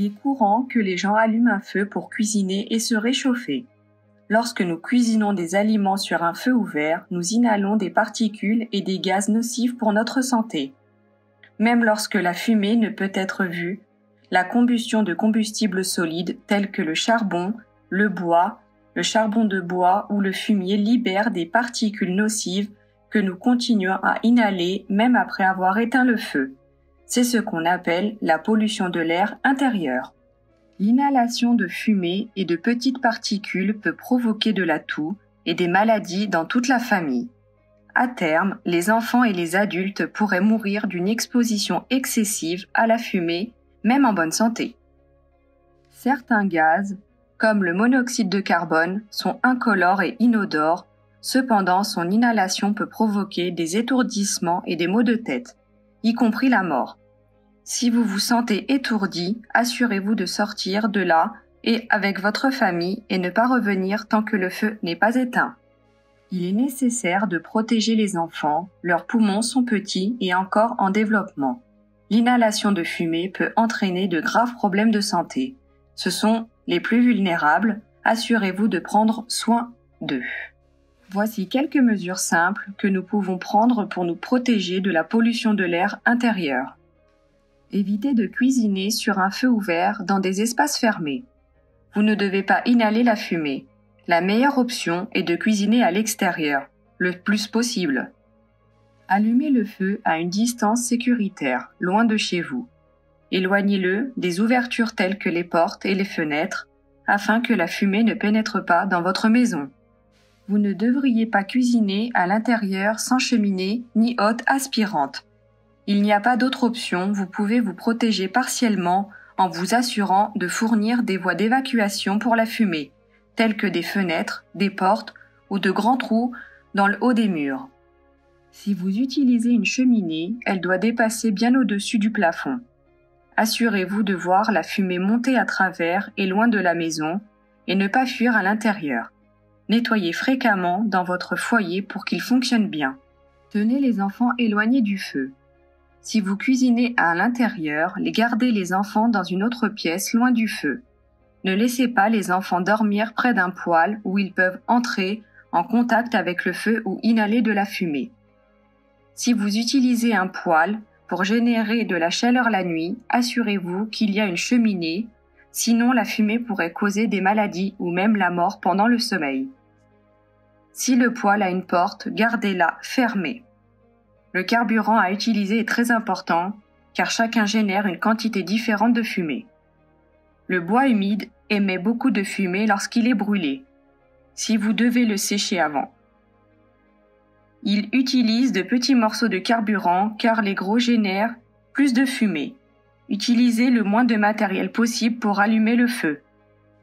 Il est courant que les gens allument un feu pour cuisiner et se réchauffer. Lorsque nous cuisinons des aliments sur un feu ouvert, nous inhalons des particules et des gaz nocifs pour notre santé. Même lorsque la fumée ne peut être vue, la combustion de combustibles solides tels que le charbon, le bois, le charbon de bois ou le fumier libère des particules nocives que nous continuons à inhaler même après avoir éteint le feu. C'est ce qu'on appelle la pollution de l'air intérieur. L'inhalation de fumée et de petites particules peut provoquer de la toux et des maladies dans toute la famille. À terme, les enfants et les adultes pourraient mourir d'une exposition excessive à la fumée, même en bonne santé. Certains gaz, comme le monoxyde de carbone, sont incolores et inodores, cependant son inhalation peut provoquer des étourdissements et des maux de tête, y compris la mort. Si vous vous sentez étourdi, assurez-vous de sortir de là et avec votre famille et ne pas revenir tant que le feu n'est pas éteint. Il est nécessaire de protéger les enfants, leurs poumons sont petits et encore en développement. L'inhalation de fumée peut entraîner de graves problèmes de santé. Ce sont les plus vulnérables, assurez-vous de prendre soin d'eux. Voici quelques mesures simples que nous pouvons prendre pour nous protéger de la pollution de l'air intérieur. Évitez de cuisiner sur un feu ouvert dans des espaces fermés. Vous ne devez pas inhaler la fumée. La meilleure option est de cuisiner à l'extérieur, le plus possible. Allumez le feu à une distance sécuritaire, loin de chez vous. Éloignez-le des ouvertures telles que les portes et les fenêtres, afin que la fumée ne pénètre pas dans votre maison. Vous ne devriez pas cuisiner à l'intérieur sans cheminée ni hotte aspirante. Il n'y a pas d'autre option, vous pouvez vous protéger partiellement en vous assurant de fournir des voies d'évacuation pour la fumée, telles que des fenêtres, des portes ou de grands trous dans le haut des murs. Si vous utilisez une cheminée, elle doit dépasser bien au-dessus du plafond. Assurez-vous de voir la fumée monter à travers et loin de la maison et ne pas fuir à l'intérieur. Nettoyez fréquemment dans votre foyer pour qu'il fonctionne bien. Tenez les enfants éloignés du feu. Si vous cuisinez à l'intérieur, gardez les enfants dans une autre pièce loin du feu. Ne laissez pas les enfants dormir près d'un poêle où ils peuvent entrer en contact avec le feu ou inhaler de la fumée. Si vous utilisez un poêle pour générer de la chaleur la nuit, assurez-vous qu'il y a une cheminée, sinon la fumée pourrait causer des maladies ou même la mort pendant le sommeil. Si le poêle a une porte, gardez-la fermée. Le carburant à utiliser est très important car chacun génère une quantité différente de fumée. Le bois humide émet beaucoup de fumée lorsqu'il est brûlé, si vous devez le sécher avant. Il utilise de petits morceaux de carburant car les gros génèrent plus de fumée. Utilisez le moins de matériel possible pour allumer le feu.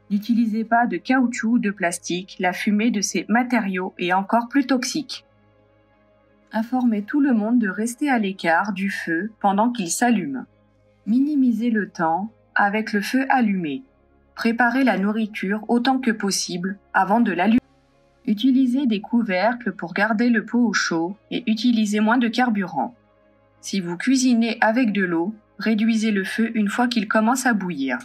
N'utilisez pas de caoutchouc ou de plastique, la fumée de ces matériaux est encore plus toxique. Informez tout le monde de rester à l'écart du feu pendant qu'il s'allume. Minimisez le temps avec le feu allumé. Préparez la nourriture autant que possible avant de l'allumer. Utilisez des couvercles pour garder le pot au chaud et utilisez moins de carburant. Si vous cuisinez avec de l'eau, réduisez le feu une fois qu'il commence à bouillir.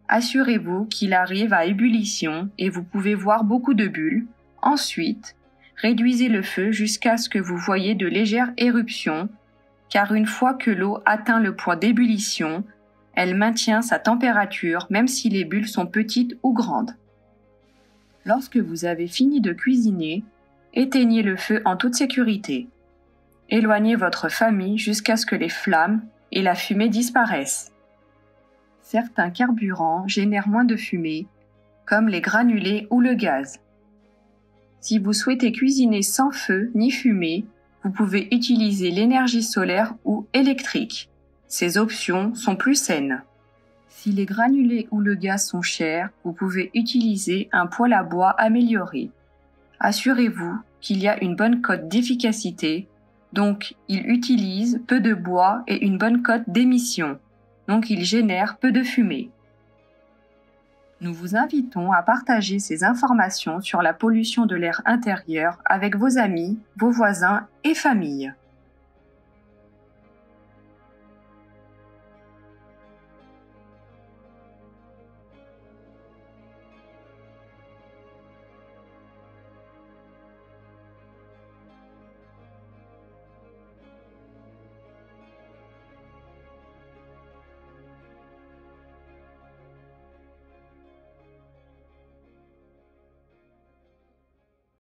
Assurez-vous qu'il arrive à ébullition et vous pouvez voir beaucoup de bulles. Ensuite, réduisez le feu jusqu'à ce que vous voyez de légères éruptions, car une fois que l'eau atteint le point d'ébullition, elle maintient sa température même si les bulles sont petites ou grandes. Lorsque vous avez fini de cuisiner, éteignez le feu en toute sécurité. Éloignez votre famille jusqu'à ce que les flammes et la fumée disparaissent. Certains carburants génèrent moins de fumée, comme les granulés ou le gaz. Si vous souhaitez cuisiner sans feu ni fumée, vous pouvez utiliser l'énergie solaire ou électrique. Ces options sont plus saines. Si les granulés ou le gaz sont chers, vous pouvez utiliser un poêle à bois amélioré. Assurez-vous qu'il y a une bonne cote d'efficacité, donc il utilise peu de bois et une bonne cote d'émission, donc il génère peu de fumée. Nous vous invitons à partager ces informations sur la pollution de l'air intérieur avec vos amis, vos voisins et familles.